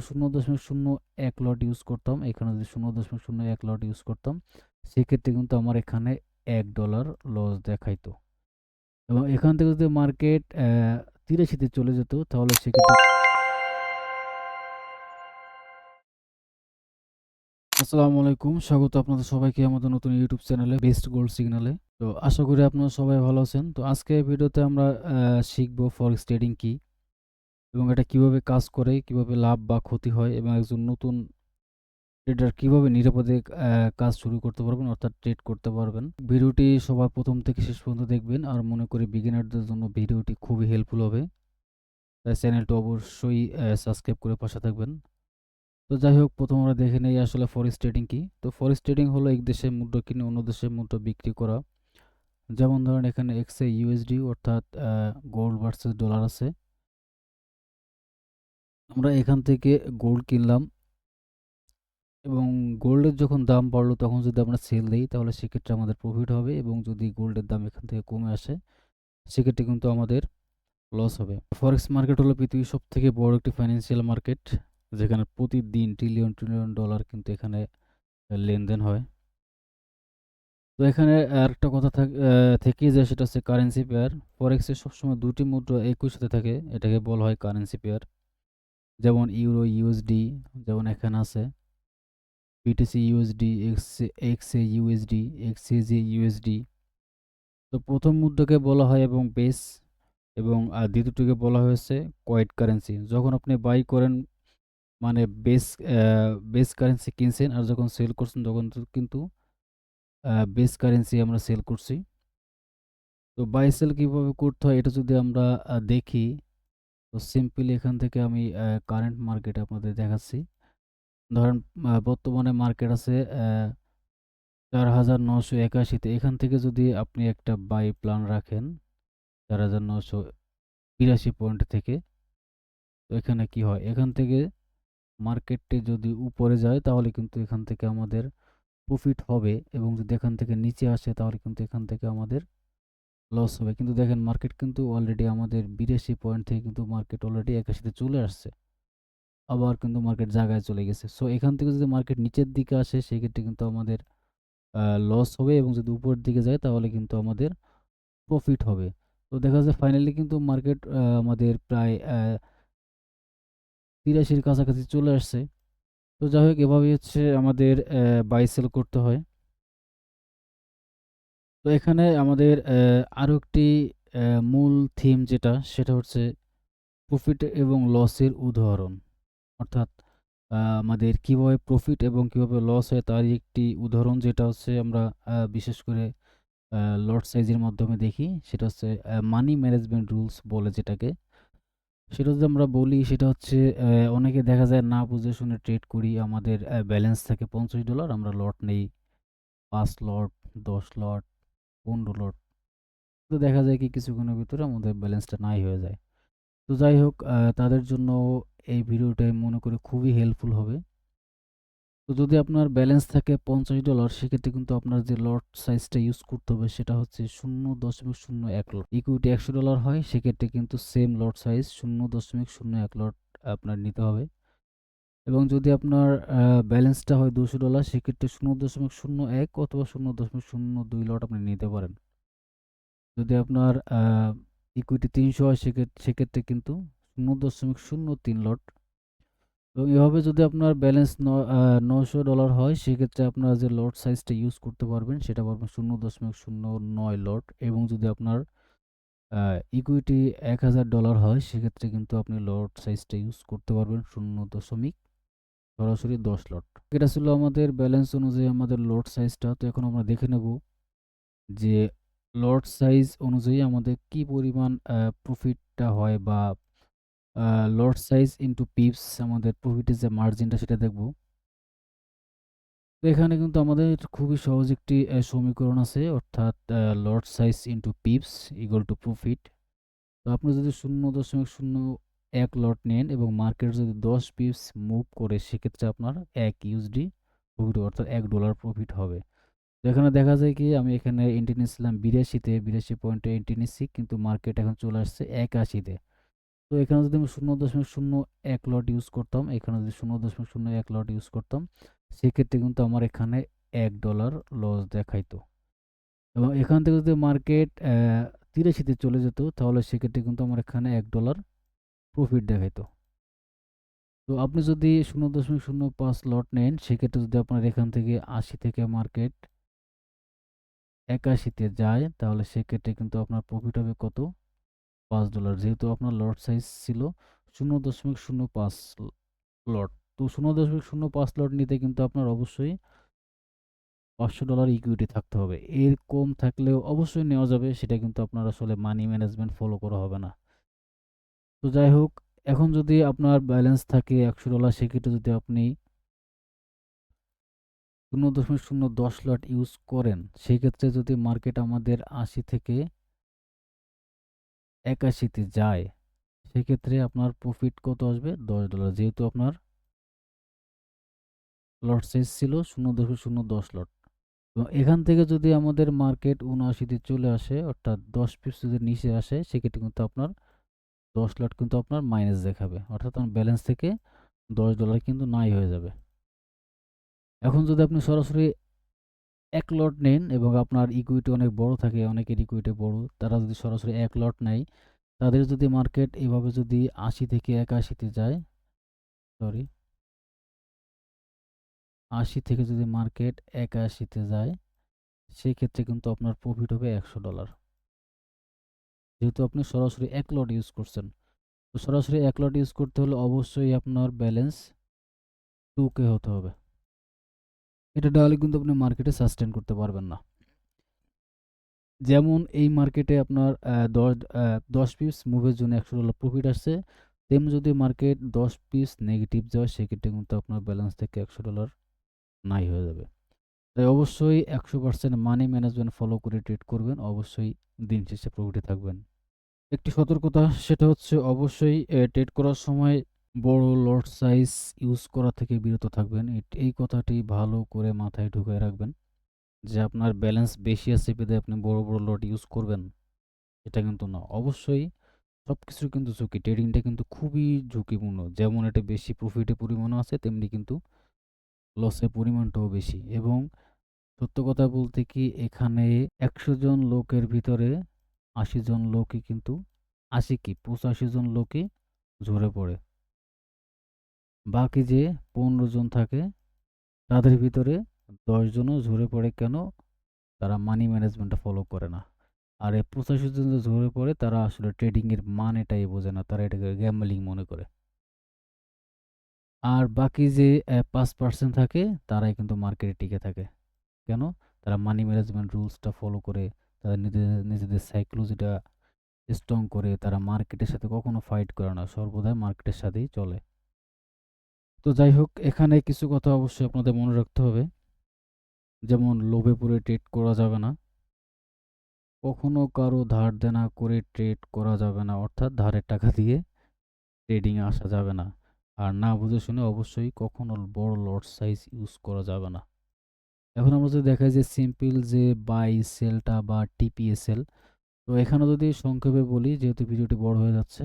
0.01 লট use করতাম, এখানে যদি 0.01 লট ইউজ করতাম, সেক্ষেত্রে কিন্তু আমার এখানে $1 লস দেখাইতো। এবং এখান থেকে যদি মার্কেট 83-তে চলে যেত, তাহলে সেক্ষেত্রে আসসালামু আলাইকুম, স্বাগত আপনাদের সবাইকে আমাদের নতুন ইউটিউব চ্যানেলে বেস্ট গোল্ড সিগনালে। তো আশা করি আপনারা সবাই ভালো আছেন। তো আজকে ভিডিওতে আমরা শিখবো ফরেক্স ট্রেডিং কি এবং এটা কিভাবে কাজ করে, কিভাবে লাভ বা ক্ষতি হয় এবং একজন নতুন ট্রেডার কিভাবে নিরাপদে কাজ শুরু করতে পারবেন, অর্থাৎ ট্রেড করতে পারবেন। ভিডিওটি সবার প্রথম থেকে শেষ পর্যন্ত দেখবেন, আর মনে করি বিগিনারদের জন্য ভিডিওটি খুবই হেল্পফুল হবে। তাই চ্যানেলটি অবশ্যই সাবস্ক্রাইব করে পাশে থাকবেন। তো যাই হোক, প্রথম আমরা দেখে নেই আসলে ফরেক্স ট্রেডিং কি। তো ফরেক্স ট্রেডিং হলো এক দেশে মুদ্রা কিনে অন্য দেশে মুদ্রা বিক্রি করা। যেমন ধরেন এখানে এক্সএ ইউএসডি অর্থাৎ গোল্ড ভার্সেস ডলার আছে। আমরা এখান থেকে গোল্ড কিনলাম এবং গোল্ডের যখন দাম বাড়লো তখন যদি আমরা সেল দিই, তাহলে সেক্ষেত্রে আমাদের প্রফিট হবে, এবং যদি গোল্ডের দাম এখান থেকে কমে আসে সেক্ষেত্রে কিন্তু আমাদের লস হবে। ফরেক্স মার্কেট হলো পৃথিবীর সব থেকে বড় একটি ফাইন্যান্সিয়াল মার্কেট, যেখানে প্রতিদিন ট্রিলিয়ন ট্রিলিয়ন ডলার কিন্তু এখানে লেনদেন হয়। তো এখানে আরেকটা কথা থেকেই যায়, সেটা হচ্ছে কারেন্সি পেয়ার। ফরেক্সে সবসময় দুটি মুদ্রা একই সাথে থাকে, এটাকে বলা হয় কারেন্সি পেয়ার। যেমন ইউরো ইউএসডি, যেমন এখানে আছে বিটিসি ইউএসডি, এক্সএ ইউএসডি, এক্সএজি ইউএসডি। তো প্রথম মুদ্রাকে বলা হয় এবং বেস, এবং দ্বিতীয়টিকে বলা হয়েছে কোয়েট কারেন্সি। যখন আপনি বাই করেন মানে বেস বেস কারেন্সি কিনছেন, আর যখন সেল করছেন তখন কিন্তু বেস কারেন্সি আমরা সেল করছি। তো বাই সেল কীভাবে করতে হয় এটা যদি আমরা দেখি, তো সিম্পলি এখান থেকে আমি কারেন্ট মার্কেট আপনাদের দেখাচ্ছি। ধরেন বর্তমানে মার্কেট আছে 4,981-তে। এখান থেকে যদি আপনি একটা বাই প্ল্যান রাখেন 4,982 পয়েন্ট থেকে, তো এখানে কি হয়, এখান থেকে মার্কেটটি যদি উপরে যায় তাহলে কিন্তু এখান থেকে আমাদের প্রফিট হবে, এবং যদি এখান থেকে নিচে আসে তাহলে কিন্তু এখান থেকে আমাদের লস হবে। কিন্তু দেখেন মার্কেট কিন্তু অলরেডি আমাদের 82 পয়েন্ট থেকে কিন্তু মার্কেট অলরেডি 81-তে চলে আসছে, আবার কিন্তু মার্কেট জায়গায় চলে গেছে। সো এখান থেকে যদি মার্কেট নিচের দিকে আসে সেক্ষেত্রে কিন্তু আমাদের লস হবে, এবং যদি উপরের দিকে যায় তাহলে কিন্তু আমাদের প্রফিট হবে। তো দেখা যায় ফাইনালি কিন্তু মার্কেট আমাদের প্রায় 83-র কাছাকাছি চলে আসছে। তো যাই হোক, এভাবেই হচ্ছে আমাদের বাই সেল করতে হয়। তো এখানে আমাদের আরও একটি মূল থিম যেটা, সেটা হচ্ছে প্রফিট এবং লসের উদাহরণ। অর্থাৎ আমাদের কিভাবে প্রফিট এবং কিভাবে লস হয় তারই একটি উদাহরণ, যেটা হচ্ছে আমরা বিশেষ করে লট সাইজের মাধ্যমে দেখি। সেটা হচ্ছে মানি ম্যানেজমেন্ট রুলস বলে যেটাকে। সেটা যদি আমরা বলি, সেটা হচ্ছে অনেকে দেখা যায় না বুঝে শুনে ট্রেড করি। আমাদের ব্যালেন্স থাকে $50, আমরা লট নেই 5 লট, 10 লট, 15 লট। তো দেখা যায় কি কিছুক্ষণের ভিতরে আমাদের ব্যালেন্সটা নাই হয়ে যায়। তো যাই হোক, তাদের জন্য এই ভিডিওটা আমি মনে করি খুবই হেল্পফুল হবে। তো যদি আপনার ব্যালেন্স থাকে $50, সেক্ষেত্রে কিন্তু আপনার যে লট সাইজটা ইউজ করতে হবে সেটা হচ্ছে 0.01 লট। ইকুইটি $100 হয়, সেক্ষেত্রে কিন্তু সেম লট সাইজ 0.01 লট আপনার নিতে হবে। এবং যদি আপনার ব্যালেন্সটা হয় $200, সেক্ষেত্রে 0.01 অথবা 0.02 লট আপনি নিতে পারেন। যদি আপনার ইকুইটি 300 হয়, সেক্ষেত্রে কিন্তু 0.03 লট। এবং এভাবে যদি আপনার ব্যালেন্স $900 হয়, সেক্ষেত্রে আপনার যে লট সাইজটা ইউজ করতে পারবেন সেটা পারবেন 0.09 লট। এবং যদি আপনার ইকুইটি $1,000 হয়, সেক্ষেত্রে কিন্তু আপনি লট সাইজটা ইউজ করতে পারবেন সরাসরি 10 লট। এটা ছিল আমাদের ব্যালেন্স অনুযায়ী আমাদের লট সাইজটা। তো এখন আমরা দেখে নেব যে লট সাইজ অনুযায়ী আমাদের কি পরিমাণ প্রফিটটা হয়, বা লট সাইজ ইনটু পিপস আমাদের প্রফিটের যে মার্জিনটা সেটা দেখব। তো এখানে কিন্তু আমাদের খুবই সহজ একটি সমীকরণ আছে, অর্থাৎ লট size into pips equal to profit. তো আপনি যদি 0.01 লট নেন এবং মার্কেট যদি 10 পিপস মুভ করে, সেক্ষেত্রে আপনার 1 ইউএসডি প্রফিট, অর্থাৎ $1 প্রফিট হবে। তো এখানে দেখা যায় কি আমি এখানে এন্ট্রি নিয়েছিলাম 82-তে, 82 পয়েন্টে এন্ট্রি নিচ্ছি, কিন্তু মার্কেট এখন চলে আসছে 81-তে। তো এখানে যদি আমি 0.01 লট ইউজ করতাম, এখানে যদি 0.01 লট ইউজ করতাম, সেক্ষেত্রে কিন্তু আমার এখানে $1 লস দেখাইতো। এবং এখান থেকে যদি মার্কেট 83-তে চলে যেত, তাহলে সেক্ষেত্রে কিন্তু আমার এখানে $1 প্রফিট দেখাইতো। তো আপনি যদি 0.05 লট নেন, সেক্ষেত্রে যদি আপনার এখান থেকে 80 থেকে মার্কেট 81-তে যায়, তাহলে সেক্ষেত্রে কিন্তু আপনার প্রফিট হবে কত? $5। যেহেতু আপনার লট সাইজ ছিল 0.05 লট। তো 0.05 লট নিতে কিন্তু আপনার অবশ্যই $500 ইকুইটি থাকতে হবে। এর কম থাকলেও অবশ্যই নেওয়া যাবে, সেটা কিন্তু আপনার আসলে মানি ম্যানেজমেন্ট ফলো করা হবে না। তো যাই হোক, এখন যদি আপনার ব্যালেন্স থাকে $100, সেক্ষেত্রে যদি আপনি 0.010 লট ইউজ করেন, সেক্ষেত্রে যদি মার্কেট আমাদের 80 থেকে 81-তে যায়, সেক্ষেত্রে আপনার প্রফিট কত আসবে? $10। যেহেতু আপনার লট সাইজ ছিল 0.010 লট। এবং এখান থেকে যদি আমাদের মার্কেট 79-তে চলে আসে, অর্থাৎ 10 পিপস যদি নিচে আসে, সেক্ষেত্রে কিন্তু আপনার 10 লট কিন্তু আপনার মাইনাস দেখাবে, অর্থাৎ আপনার ব্যালেন্স থেকে $10 কিন্তু নাই হয়ে যাবে। এখন যদি আপনি সরাসরি 1 লট নেন এবং আপনার ইকুইটি অনেক বড় থাকে, অনেকের ইকুইটি বড়, তারা যদি সরাসরি 1 লট নেয়, তাদের যদি মার্কেট এভাবে যদি 80 থেকে 81-তে যায়, সরি 80 থেকে যদি মার্কেট 81-তে যায়, সেক্ষেত্রে কিন্তু আপনার প্রফিট হবে $100। যেহেতু আপনি সরাসরি 1 লট ইউজ করছেন। তো সরাসরি 1 লট ইউজ করতে হলে অবশ্যই আপনার ব্যালেন্স 2K হতে হবে। এটা নাহলে কিন্তু আপনি মার্কেটে সাস্টেইন করতে পারবেন না। যেমন এই মার্কেটে আপনার 10 পিপস মুভের জন্য $100 প্রফিট আসছে, তেমনি যদি মার্কেট 10 পিপস নেগেটিভ যায়, সেক্ষেত্রে কিন্তু আপনার ব্যালেন্স থেকে $100 নাই হয়ে যাবে। তাই অবশ্যই 100% মানি ম্যানেজমেন্ট ফলো করে ট্রেড করবেন, অবশ্যই দিন শেষে প্রফিটে থাকবেন। একটি সতর্কতা, সেটা হচ্ছে অবশ্যই ট্রেড করার সময় বড় লট সাইজ ইউজ করা থেকে বিরত থাকবেন। এই কথাটি ভালো করে মাথায় ঢুকায় রাখবেন যে আপনার ব্যালেন্স বেশি আছে বিধায় আপনি বড় বড় লট ইউজ করবেন, এটা কিন্তু না। অবশ্যই সবকিছুর কিন্তু ঝুঁকি, ট্রেডিংটা কিন্তু খুবই ঝুঁকিপূর্ণ। যেমন এটা বেশি প্রফিটের পরিমাণও আছে, তেমনি কিন্তু লসের পরিমাণটাও বেশি। এবং সত্য কথা বলতে কি, এখানে 100 জন লোকের ভিতরে 80 জন লোকই কিন্তু 85 জন লোকই ঝরে পড়ে। বাকি যে 15 জন থাকে, তাদের ভিতরে 10 জনও ঝরে পড়ে কেন? তারা মানি ম্যানেজমেন্টটা ফলো করে না। আর এই 85 জন যে ঝরে পড়ে, তারা আসলে ট্রেডিং এর মানেটাই বোঝে না, তারা এটাকে গ্যাম্বলিং মনে করে। আর বাকি যে 5% থাকে, তারাই কিন্তু মার্কেটে টিকে থাকে। কেন? তারা মানি ম্যানেজমেন্ট রুলসটা ফলো করে, তারা নিজেদের সাইকোলজিটা স্ট্রং করে, তারা মার্কেটের সাথে কখনো ফাইট করে না, সর্বদাই মার্কেটের সাথেই চলে। তো যাই হোক, এখানে কিছু কথা অবশ্যই আপনাদের মনে রাখতে হবে। যেমন লোভে পড়ে ট্রেড করা যাবে না, কখনো কারো ধার দেনা করে ট্রেড করা যাবে না, অর্থাৎ ধারের টাকা দিয়ে ট্রেডিংয়ে আসা যাবে না। আর না বুঝে শুনে অবশ্যই কখনো বড় লট সাইজ ইউজ করা যাবে না। এখন আমরা যদি দেখাই যে সিম্পল যে বাই সেলটা বা টিপিএসএল, তো এখানে যদি সংক্ষেপে বলি, যেহেতু ভিডিওটি বড় হয়ে যাচ্ছে,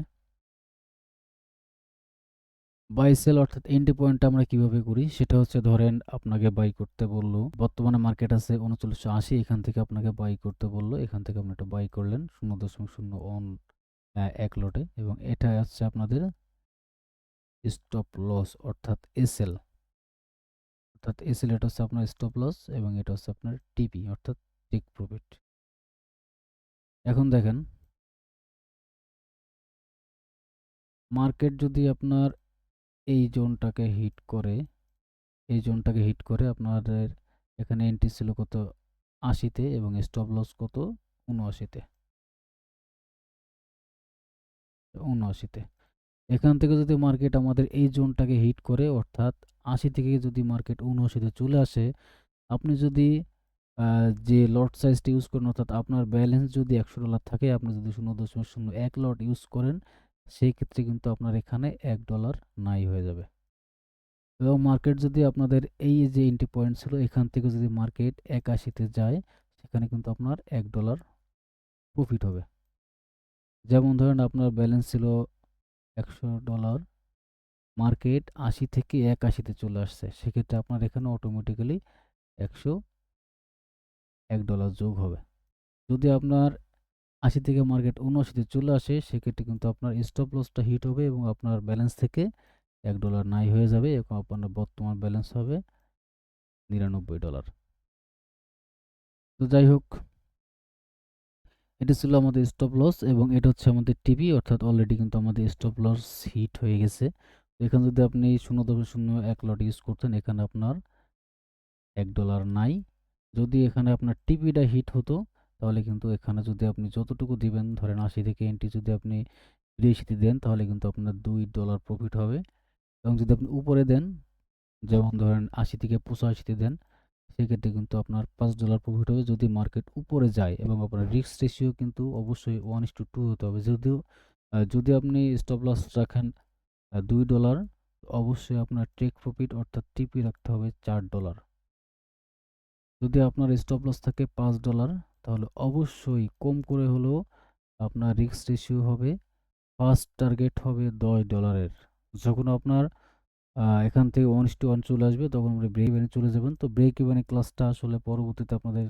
বাই সেল অর্থাৎ এন্ট্রি পয়েন্টটা আমরা কিভাবে করি, সেটা হচ্ছে ধরেন আপনাকে বাই করতে বললো, বর্তমানে মার্কেট আছে 3980, এখান থেকে আপনাকে বাই করতে বললো, এখান থেকে আপনি একটা বাই করলেন 0.01 লটে, এবং এটা হচ্ছে আপনাদের স্টপ লস অর্থাৎ এসএল। অর্থাৎ এসএল এটা হচ্ছে আপনার স্টপ লস, এবং এটা হচ্ছে আপনার টিপি অর্থাৎ টেক প্রফিট। এখন দেখেন, মার্কেট যদি আপনার এই জোনটাকে হিট করে, আপনাদের এখানে এন্ট্রি ছিল কত? 80-তে, এবং স্টপ লস কত? 79-তে। 79-তে এখান থেকে যদি মার্কেট আমাদের এই জোনটাকে হিট করে, অর্থাৎ 80 থেকে যদি মার্কেট 79-তে চলে আসে, আপনি যদি যে লট সাইজটা ইউজ করেন, অর্থাৎ আপনার ব্যালেন্স যদি $100 থাকে, আপনি যদি 0.01 লট ইউজ করেন, সেই ক্ষেত্রে কিন্তু আপনার এখানে $1 নাই হয়ে যাবে। এবং মার্কেট যদি আপনাদের এই যে এন্ট্রি পয়েন্ট ছিল, এখান থেকে যদি মার্কেট 81-তে যায়, সেখানে কিন্তু আপনার $1 প্রফিট হবে। যেমন ধরেন আপনার ব্যালেন্স ছিল $100 মার্কেট 80 থেকে 81-তে চলে আসছে, সেক্ষেত্রে আপনার এখানে অটোমেটিক্যালি $101 যোগ হবে। যদি আপনার 80 থেকে মার্কেট 79-তে চলে আসে, সেক্ষেত্রে কিন্তু আপনার স্টপ লসটা হিট হবে এবং আপনার ব্যালেন্স থেকে $1 নাই হয়ে যাবে এবং আপনার বর্তমান ব্যালেন্স হবে $99। তো যাই হোক, এটা ছিল আমাদের স্টপ লস এবং এটা হচ্ছে আমাদের টিপি, অর্থাৎ অলরেডি কিন্তু আমাদের স্টপ লস হিট হয়ে গেছে। তো এখানে যদি আপনি 0.01 লট ইউজ করতেন, এখানে আপনার $1 নাই। যদি এখানে আপনার টিপিটা হিট হতো, তাহলে কিন্তু এখানে যদি আপনি যতটুকু দিবেন, ধরেন 80 থেকে এন্ট্রি যদি আপনি 83-তে দেন, তাহলে কিন্তু আপনার $2 প্রফিট হবে। এবং যদি আপনি উপরে দেন, যেমন ধরেন 80 থেকে 85-তে দেন, সেক্ষেত্রে কিন্তু আপনার $5 প্রফিট হবে যদি মার্কেট উপরে যায়। এবং আপনার রিস্ক রেশিও কিন্তু অবশ্যই 1:2 হতে হবে। যদিও যদি আপনি স্টপ লস রাখেন $2, অবশ্যই আপনার টেক প্রফিট অর্থাৎ টিপি রাখতে হবে $4। যদি আপনার স্টপ লস থাকে $5, তাহলে অবশ্যই কম করে হলেও আপনার রিস্ক রেশিও হবে, ফার্স্ট টার্গেট হবে $10-এর। যখন আপনার এখান থেকে 1:1 চলে আসবে, তখন আমরা ব্রেক ইভেনে চলে যাবেন। তো ব্রেক ইভেনের ক্লাসটা আসলে পরবর্তীতে আপনাদের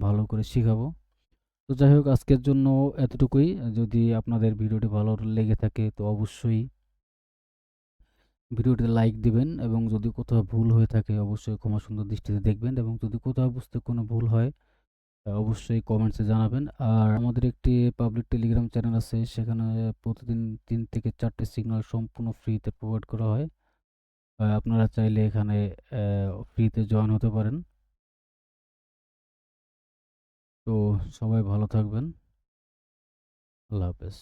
ভালো করে শিখাবো। তো যাই হোক, আজকের জন্য এতটুকুই। যদি আপনাদের ভিডিওটি ভালো লেগে থাকে, তো অবশ্যই ভিডিওটিতে লাইক দিবেন এবং যদি কোথাও ভুল হয়ে থাকে, অবশ্যই ক্ষমা সুন্দর দৃষ্টিতে দেখবেন এবং যদি কোথাও বুঝতে কোনো ভুল হয়, অবশ্যই কমেন্টসে জানাবেন। আর আমাদের একটি পাবলিক টেলিগ্রাম চ্যানেল আছে, সেখানে প্রতিদিন 3 থেকে 4টে সিগন্যাল সম্পূর্ণ ফ্রিতে প্রোভাইড করা হয়। আপনারা চাইলে এখানে ফ্রিতে জয়েন হতে পারেন। তো সবাই ভালো থাকবেন। আল্লাহ হাফেজ।